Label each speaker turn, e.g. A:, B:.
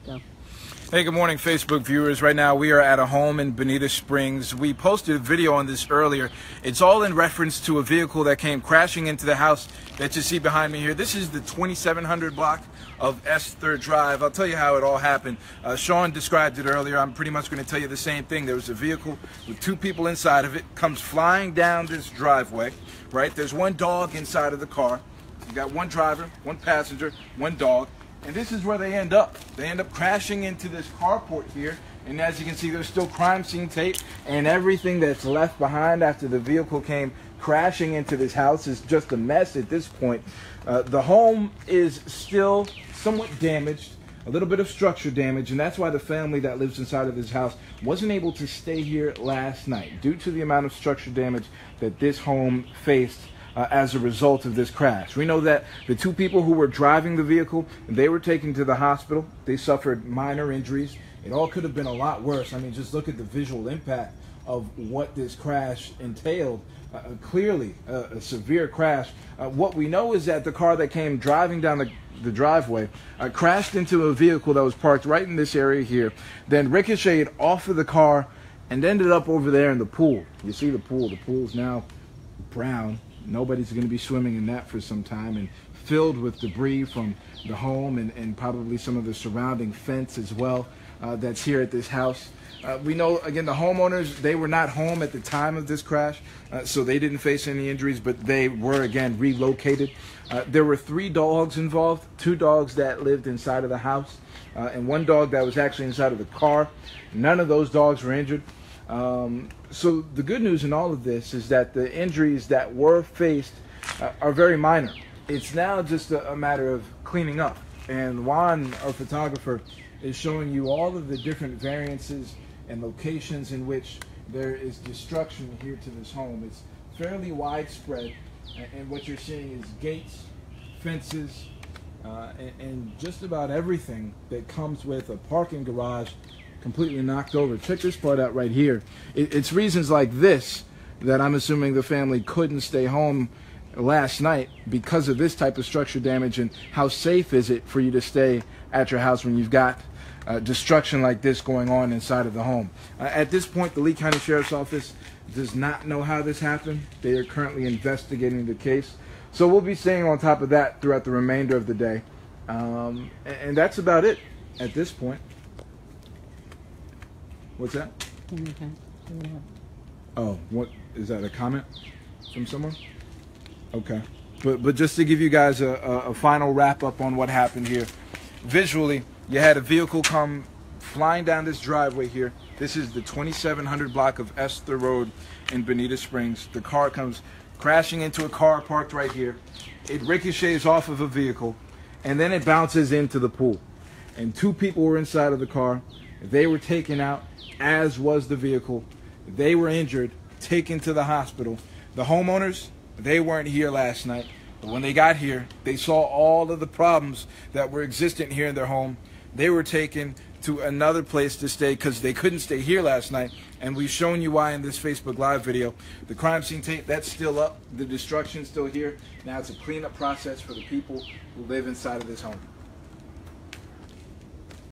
A: Go.
B: Hey, good morning, Facebook viewers. Right now, we are at a home in Bonita Springs. We posted a video on this earlier. It's all in reference to a vehicle that came crashing into the house that you see behind me here. This is the 2700 block of S. 3rd Drive. I'll tell you how it all happened. Sean described it earlier. I'm pretty much going to tell you the same thing. There was a vehicle with two people inside of it, comes flying down this driveway, right? There's one dog inside of the car. You got one driver, one passenger, one dog. And this is where they end up. They end up crashing into this carport here. And as you can see, there's still crime scene tape. And everything that's left behind after the vehicle came crashing into this house is just a mess at this point. The home is still somewhat damaged, a little bit of structure damage. And that's why the family that lives inside of this house wasn't able to stay here last night due to the amount of structure damage that this home faced as a result of this crash. We know that the two people who were driving the vehicle, they were taken to the hospital. They suffered minor injuries. It all could have been a lot worse. I mean, just look at the visual impact of what this crash entailed. Clearly, a severe crash. What we know is that the car that came driving down the driveway crashed into a vehicle that was parked right in this area here, then ricocheted off of the car and ended up over there in the pool. You see the pool. The pool's now brown. Nobody's going to be swimming in that for some time, and filled with debris from the home and probably some of the surrounding fence as well that's here at this house. We know, again, the homeowners, they were not home at the time of this crash, so they didn't face any injuries, but they were, again, relocated. There were 3 dogs involved, 2 dogs that lived inside of the house, and 1 dog that was actually inside of the car. None of those dogs were injured. So the good news in all of this is that the injuries that were faced are very minor. It's now just a matter of cleaning up. And Juan, our photographer, is showing you all of the different variances and locations in which there is destruction here to this home. It's fairly widespread, and what you're seeing is gates, fences, and just about everything that comes with a parking garage completely knocked over. Check this part out right here. It's reasons like this that I'm assuming the family couldn't stay home last night because of this type of structure damage. And how safe is it for you to stay at your house when you've got destruction like this going on inside of the home? At this point, the Lee County Sheriff's Office does not know how this happened. They are currently investigating the case. So we'll be staying on top of that throughout the remainder of the day. And that's about it at this point. What's that? Oh, what is that? A comment from someone? Okay, but just to give you guys a final wrap up on what happened here. Visually, you had a vehicle come flying down this driveway here. This is the 2700 block of S. 3rd Road in Bonita Springs. The car comes crashing into a car parked right here. It ricochets off of a vehicle, and then it bounces into the pool. And 2 people were inside of the car. They were taken out, as was the vehicle. They were injured, taken to the hospital. The homeowners, they weren't here last night, but when they got here, they saw all of the problems that were existent here in their home. They were taken to another place to stay because they couldn't stay here last night, and we've shown you why in this Facebook Live video. The crime scene tape, that's still up. The destruction's still here. Now it's a cleanup process for the people who live inside of this home.